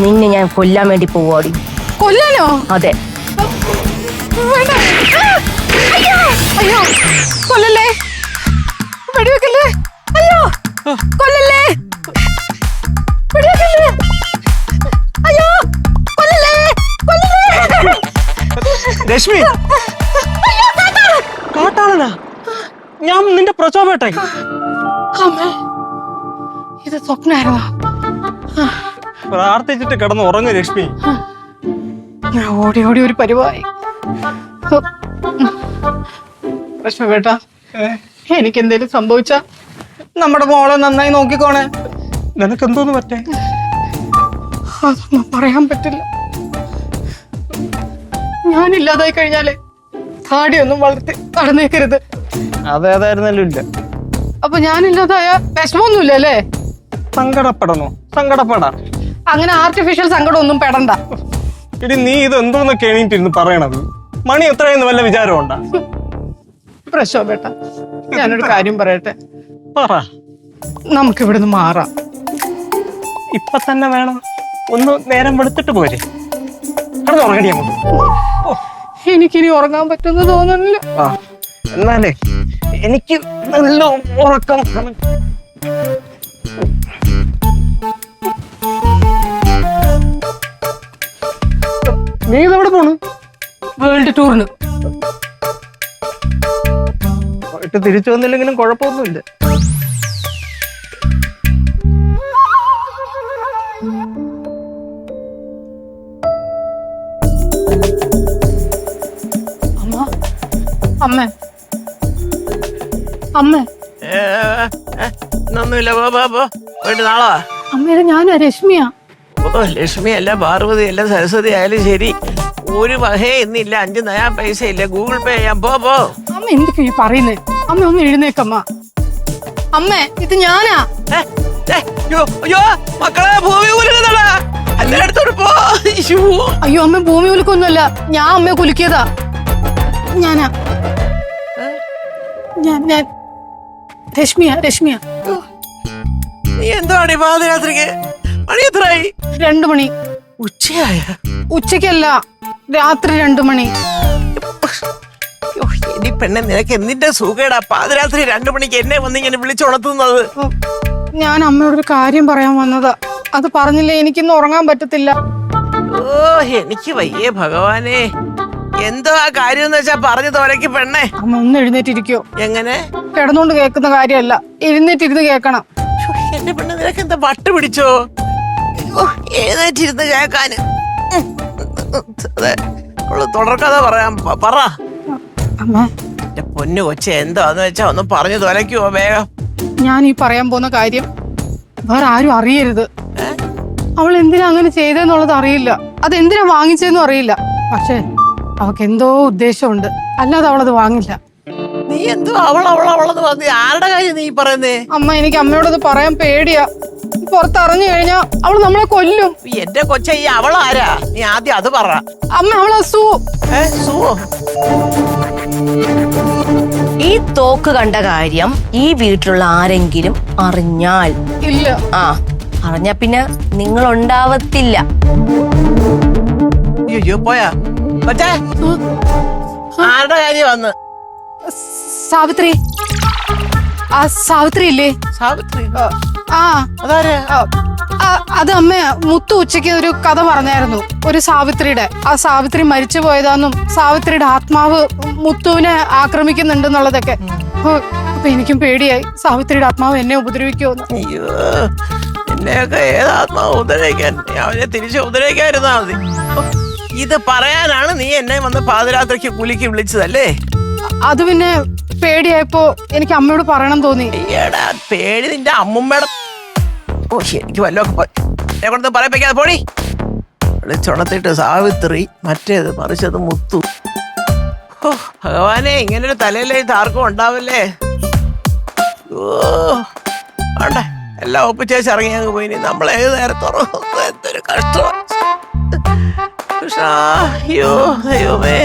നിന്നെ ഞാൻ കൊല്ലാൻ വേണ്ടി പോവാടി. കൊല്ലാനോ? അതെ. അയ്യോ അയ്യോ, കൊല്ലല്ലേ, വെടിവെക്കല്ലേ, അയ്യോ കൊല്ലല്ലേ, വെടിവെക്കല്ലേ, അയ്യോ കൊല്ലല്ലേ, കൊല്ലല്ലേ. രശ്മി, കാട്ടാളനാ? ഞാൻ നിന്റെ പ്രചോപേട്ടായി. അമ്മേ, ഇത് സ്വപ്നായിരുന്നോ? പ്രാർത്ഥിച്ചിട്ട് കിടന്ന് ഉറങ്ങ് രശ്മി. ഞാൻ ഓടി ഓടി ഒരു പരിവായി. പ്രശ്നവേട്ടാ, എനിക്ക് എന്തേലും സംഭവിച്ച നമ്മുടെ മോളെ നന്നായി നോക്കിക്കോണേ. നിനക്ക് എന്തോന്ന് പറ്റേ? അതൊന്നും പറയാൻ പറ്റില്ല. ഞാനില്ലാതായി കഴിഞ്ഞാലേ താടിയൊന്നും വളർത്തി നടന്നേക്കരുത്. അതേതായിരുന്നല്ലോ ഇല്ല. അപ്പൊ ഞാനില്ലാതായ വിഷമൊന്നുമില്ല അല്ലേ? സങ്കടപ്പെടണോ? സങ്കടപ്പെടാം. അങ്ങനെ ആർട്ടിഫിഷ്യൽ സങ്കടം ഒന്നും പെടണ്ട. ഇടി, നീ ഇത് എന്തോന്നൊക്കെ എണീറ്റിരുന്ന് പറയണത്? മണി എത്രയെന്ന് വല്ല വിചാരമുണ്ടാ? പ്രശോഭേട്ട, ഞാനൊരു കാര്യം പറയട്ടെ. പറ. നമുക്ക് ഇവിടുന്ന് മാറാം. ഇപ്പൊ തന്നെ വേണം? ഒന്ന് നേരം വെളുത്തിട്ട് പോരെ. കിടന്ന് ഉറങ്ങടി നമുക്ക്. എനിക്കിനി ഉറങ്ങാൻ പറ്റുമെന്ന് തോന്നുന്നില്ല. ആ, എന്നാലേ എനിക്ക് നല്ല ഉറക്കം. നീ ഇതെവിടെ പോണു? വേൾഡ് ടൂറിന്. പോയിട്ട് തിരിച്ചു വന്നില്ലെങ്കിലും കുഴപ്പമൊന്നുമില്ല. അമ്മ, അമ്മ, അമ്മ. ഒന്നുമില്ല, പോ പോയിട്ട് നാളാ. അമ്മയുടെ ഞാനാ രശ്മിയാ. ഓ, ലക്ഷ്മി അല്ല, പാർവതി അല്ല, സരസ്വതി ആയാലും ശരി, ഒരു വകേ ഇന്നില്ല. 5 നയാ പൈസ ഇല്ല. ഗൂഗിൾ പേ ചെയ്യാം. പോ. അമ്മ എന്തൊക്കെയാ ഈ പറയുന്നേ? അമ്മ ഒന്ന് എഴുന്നേക്കമ്മ. അമ്മേ, ഇത് ഞാനാ. അയ്യോ മക്കളെ, ഭൂമി കുലുക്കുന്നടാ. എല്ലായിടത്തോട് പോ. അയ്യോ അമ്മ, ഭൂമി കുലുക്കൊന്നുമല്ല, ഞാൻ അമ്മയെ കുലുക്കിയതാ. ഞാനാ, ഞാൻ രശ്മിയാ. നീ എന്താണ് പാതിരാത്രിക്ക്? മണി എത്രയായി? 2 മണി. ഉച്ചയായ? ഉച്ചക്കല്ല, രാത്രി 2 മണി. ഇനി പെണ്ണെ, നിനക്ക് എന്നിന്റെ സുഖേടാ പാതിരാത്രി 2 മണിക്ക് എന്നെ വന്ന് ഇങ്ങനെ വിളിച്ചുണർത്തുന്നത്? ഞാൻ അമ്മയോടൊരു കാര്യം പറയാൻ വന്നതാ. അത് പറഞ്ഞില്ലേ എനിക്കിന്ന് ഉറങ്ങാൻ പറ്റത്തില്ല. ഓ, എനിക്ക് വയ്യേ ഭഗവാനെ. എന്തോ ആ കാര്യം എന്ന് വെച്ചാ പറഞ്ഞു തോലക്ക് പെണ്ണെ. അമ്മ ഒന്ന് എഴുന്നേറ്റിരിക്കോ? എങ്ങനെ? കിടന്നുകൊണ്ട് കേൾക്കുന്ന കാര്യമല്ല, എഴുന്നേറ്റിരുന്ന് കേൾക്കണം. എന്റെ പെണ്ണ്, നിനക്ക് എന്താ വട്ട് പിടിച്ചോ? എഴുന്നേറ്റിരുന്ന് കേക്കാന്. അതെ, തുടർക്കഥ പറയാം. പറ. അമ്മ, എന്റെ പൊന്നു കൊച്ചെ, എന്താന്ന് വെച്ചാ ഒന്ന് പറഞ്ഞു തോലയ്ക്കുവോ വേഗം? ഞാൻ ഈ പറയാൻ പോകുന്ന കാര്യം വേറെ ആരും അറിയരുത്. അവൾ എന്തിനാ അങ്ങനെ ചെയ്തെന്നുള്ളത് അറിയില്ല, അതെന്തിനാ വാങ്ങിച്ചതെന്നും അറിയില്ല. പക്ഷെ അവൾക്ക് എന്തോ ഉദ്ദേശമുണ്ട്, അല്ലാതെ അവളത് വാങ്ങില്ല. നീ എന്തോ അവളെന്ന് പറഞ്ഞു? ആരുടെ കാര്യം നീ പറയുന്നേ? അമ്മ, എനിക്ക് അമ്മയോടത് പറയാൻ പേടിയാ. പുറത്തറിഞ്ഞു കഴിഞ്ഞാ അവള് നമ്മളെ കൊല്ലും. എന്റെ കൊച്ച, ഈ അവളാരാ? നീ ആദ്യം അത് പറ. അമ്മ, അവളെ സുവോ? ഈ തോക്ക് കണ്ട കാര്യം ഈ വീട്ടിലുള്ള ആരെങ്കിലും അറിഞ്ഞാൽ? ഇല്ല. അറിഞ്ഞ പിന്നെ നിങ്ങൾ ഉണ്ടാവത്തില്ല. അയ്യോ, പോയാ കൊച്ചേ? ആരുടെ കാര്യം വന്ന്? സാവിത്രി. ആ സാവിത്രി ഇല്ലേ? സാവിത്രി? അതാരെ? അത് അമ്മ മുത്തു ഉച്ചയ്ക്ക് ഒരു കഥ പറഞ്ഞായിരുന്നു, ഒരു സാവിത്രിയുടെ. ആ സാവിത്രി മരിച്ചു പോയതാന്നും സാവിത്രിയുടെ ആത്മാവ് മുത്തുവിനെ ആക്രമിക്കുന്നുണ്ടെന്നുള്ളതൊക്കെ. അപ്പൊ എനിക്കും പേടിയായി, സാവിത്രിയുടെ ആത്മാവ് എന്നെ ഉപദ്രവിക്കുമെന്ന്. അയ്യോ, എന്നെയൊക്കെ ഏതാത്മാവ് ഉപദ്രവിക്കാൻ? അവനെ തിരിച്ച് ഉപദ്രവിക്കാതിരുന്നാ മതി. ഇത് പറയാനാണ് നീ എന്നെ വന്ന് പാതിരാത്രിക്ക് കുലുക്കി വിളിച്ചതല്ലേ? അത് പിന്നെ പേടിയായപ്പോ എനിക്ക് അമ്മയോട് പറയണം തോന്നി. എടാ, പേടി നിന്റെ അമ്മുമ്മയുടെ. ഓ, എനിക്ക് വല്ലതൊക്കെ എന്നെ കൊണ്ട് പറയിപ്പിക്കാതെ പോടി. വിളിച്ചുണർത്തിട്ട് സാവിത്രി, മറ്റേത് മറിച്ചത് മുത്തു. ഓ ഭഗവാനെ, ഇങ്ങനൊരു തലയിലേക്ക് ആർക്കും ഉണ്ടാവില്ലേ? ഓ വേണ്ട, എല്ലാം ഒപ്പിച്ചേച്ച് ഇറങ്ങി അങ്ങ് പോയി. നമ്മളെ ഏത് നേരത്തുറങ്ങും? എന്തൊരു കഷ്ടമാണ്. കൃഷ്ണ, അയ്യോ ദൈവമേ.